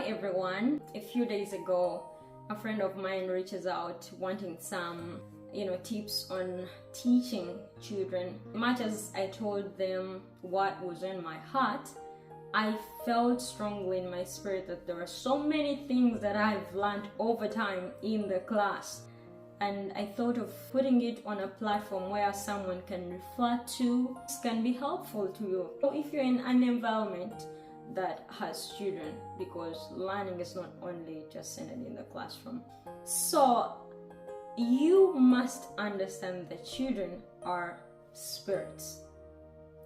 Hi everyone. A few days ago, a friend of mine reaches out wanting some, tips on teaching children. Much as I told them what was in my heart, I felt strongly in my spirit that there are so many things that I've learned over time in the class. And I thought of putting it on a platform where someone can refer to. This can be helpful to you. So if you're in an environment that has children, because learning is not only just centered in the classroom. So you must understand that children are spirits.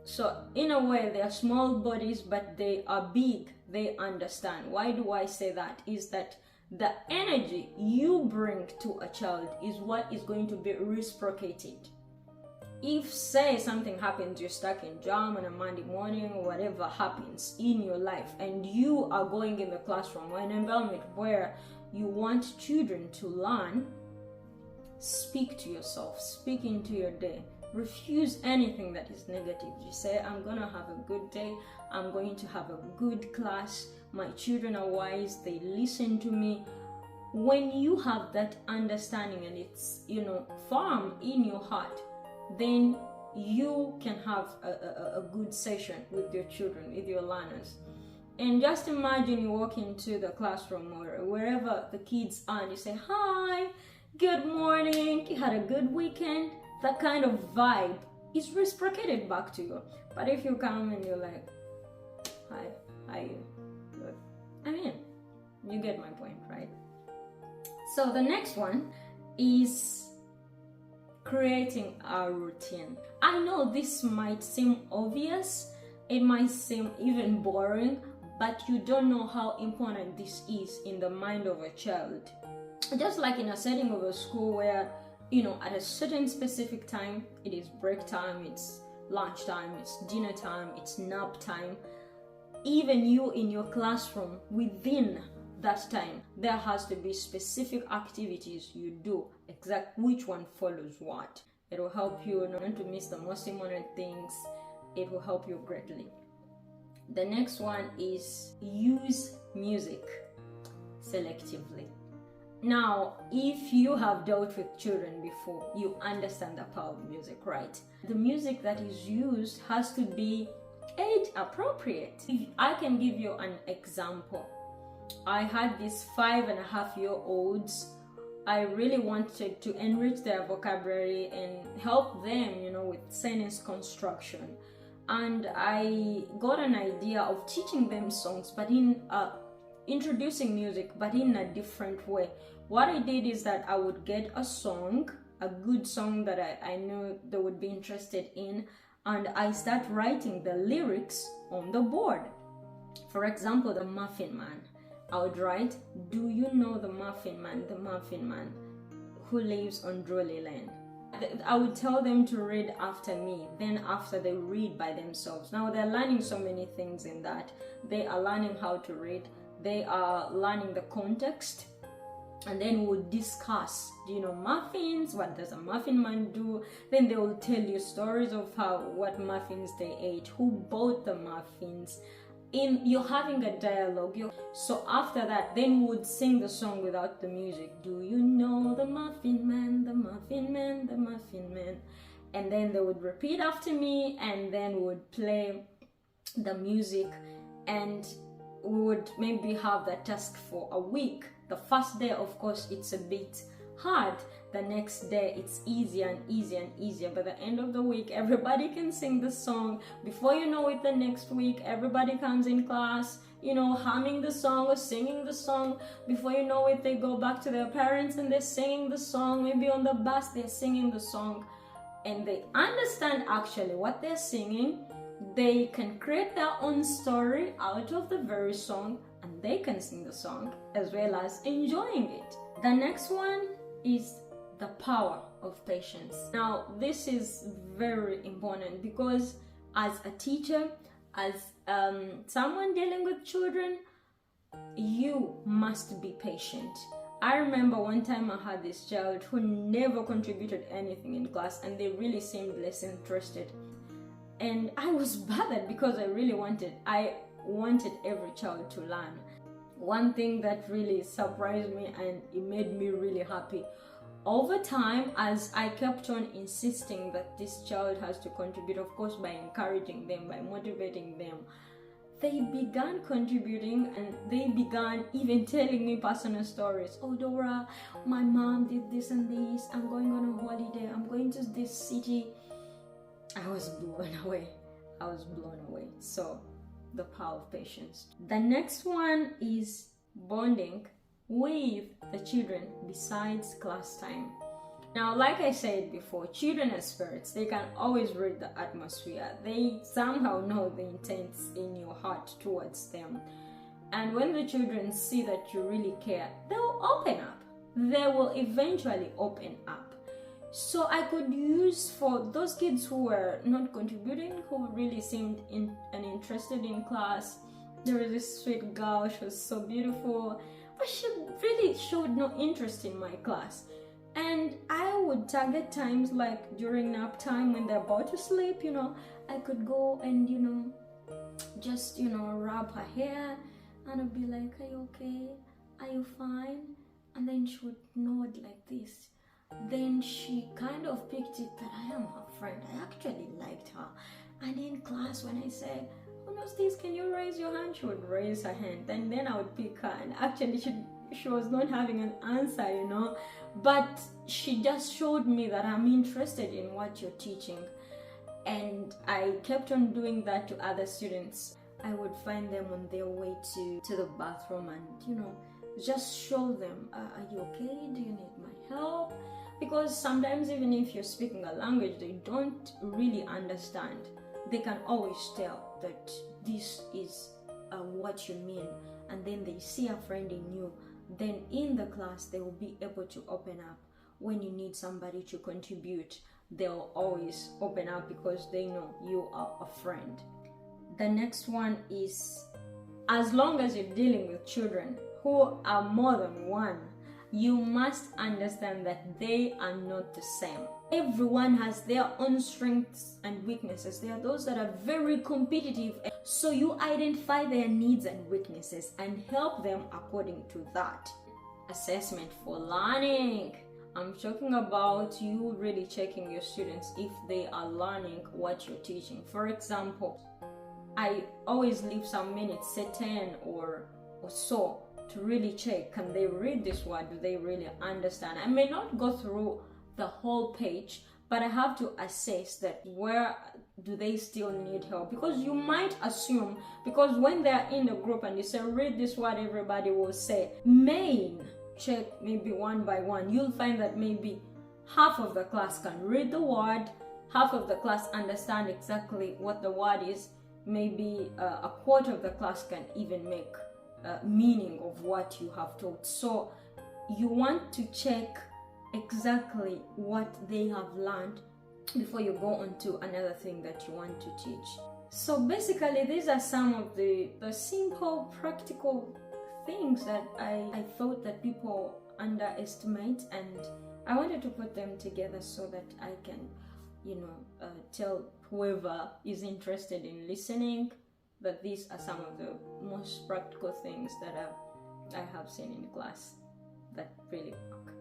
So in a way, they are small bodies, but they are big. They understand. Why do I say that? Is that the energy you bring to a child is what is going to be reciprocated. If, say, something happens, you're stuck in jam on a Monday morning, or whatever happens in your life, and you are going in the classroom or an environment where you want children to learn, speak to yourself, speak into your day. Refuse anything that is negative. You say, I'm going to have a good day. I'm going to have a good class. My children are wise. They listen to me. When you have that understanding and it's, firm in your heart, then you can have a good session with your children, with your learners. And just imagine you walk into the classroom or wherever the kids are and you say, hi, good morning, you had a good weekend. That kind of vibe is reciprocated back to you. But if you come and you're like, hi, how are you? Good. I mean, you get my point, right? So the next one is creating a routine. I know this might seem obvious, it might seem even boring, but you don't know how important this is in the mind of a child. Just like in a setting of a school where, at a certain specific time, it is break time, it's lunch time, it's dinner time, it's nap time. Even you in your classroom, within that time, there has to be specific activities you do, exact which one follows what. It will help you not to miss the most important things. It will help you greatly. The next one is use music selectively. Now, if you have dealt with children before, you understand the power of music, right? The music that is used has to be age appropriate. I can give you an example. I had these 5.5-year-olds. I really wanted to enrich their vocabulary and help them, with sentence construction. And I got an idea of teaching them songs, but introducing music, but in a different way. What I did is that I would get a song, a good song that I knew they would be interested in, and I start writing the lyrics on the board. For example, the Muffin Man. I would write, do you know the Muffin Man who lives on Drury Lane? I would tell them to read after me, then after they read by themselves. Now they're learning so many things in that. They are learning how to read, they are learning the context, and then we'll discuss, muffins, what does a muffin man do? Then they will tell you stories of what muffins they ate, who bought the muffins. You're having a dialogue. So after that, then we would sing the song without the music. Do you know the Muffin Man, the Muffin Man, the Muffin Man? And then they would repeat after me, and then we would play the music, and we would maybe have that task for a week. The first day, of course, it's a bit hard. The next day, it's easier and easier and easier. By the end of the week, everybody can sing the song. Before you know it, the next week, everybody comes in class, humming the song or singing the song. Before you know it, they go back to their parents and they're singing the song. Maybe on the bus, they're singing the song. And they understand actually what they're singing. They can create their own story out of the very song, and they can sing the song as well as enjoying it. The next one is the power of patience. Now, this is very important because as a teacher, as someone dealing with children, you must be patient. I remember one time I had this child who never contributed anything in class, and they really seemed less interested. And I was bothered because I wanted every child to learn. one thing that really surprised me and it made me really happy. Over time, as I kept on insisting that this child has to contribute, of course by encouraging them, by motivating them, they began contributing, and they began even telling me personal stories. Oh, Dora, my mom did this and this. I'm going on a holiday. I'm going to this city. I was blown away. So, the power of patience. The next one is bonding with the children besides class time. Now, like I said before, children are spirits. They can always read the atmosphere. They somehow know the intents in your heart towards them. And when the children see that you really care, they'll open up. They will eventually open up. So I could use, for those kids who were not contributing, who really seemed uninterested in class. There was this sweet girl, she was so beautiful, but she really showed no interest in my class. And I would target times like during nap time when they're about to sleep, I could go and, just, rub her hair, and I'd be like, are you okay? Are you fine? And then she would nod like this. Then she kind of picked it that I am her friend. I actually liked her. And in class, when I said, who knows this? Can you raise your hand? She would raise her hand. And then I would pick her. And actually, she was not having an answer, But she just showed me that I'm interested in what you're teaching. And I kept on doing that to other students. I would find them on their way to the bathroom and, just show them, are you okay? Do you need my help? Because sometimes even if you're speaking a language they don't really understand, they can always tell that this is what you mean. And then they see a friend in you. Then in the class they will be able to open up. When you need somebody to contribute, they'll always open up because they know you are a friend. The next one is, as long as you're dealing with children who are more than one, you must understand that they are not the same. Everyone has their own strengths and weaknesses. There are those that are very competitive, so you identify their needs and weaknesses and help them according to that. Assessment for learning. I'm talking about you really checking your students if they are learning what you're teaching. For example, I always leave some minutes, say 10 or so, to really check, can they read this word? Do they really understand? I may not go through the whole page, but I have to assess that where do they still need help, because you might assume, because when they're in a group and you say read this word, everybody will say main. Check maybe one by one. You'll find that maybe half of the class can read the word, half of the class understand exactly what the word is, maybe a quarter of the class can even make meaning of what you have taught. So you want to check exactly what they have learned before you go on to another thing that you want to teach. So basically these are some of the simple practical things that I thought that people underestimate, and I wanted to put them together so that I can tell whoever is interested in listening that these are some of the most practical things that I have seen in class that really work.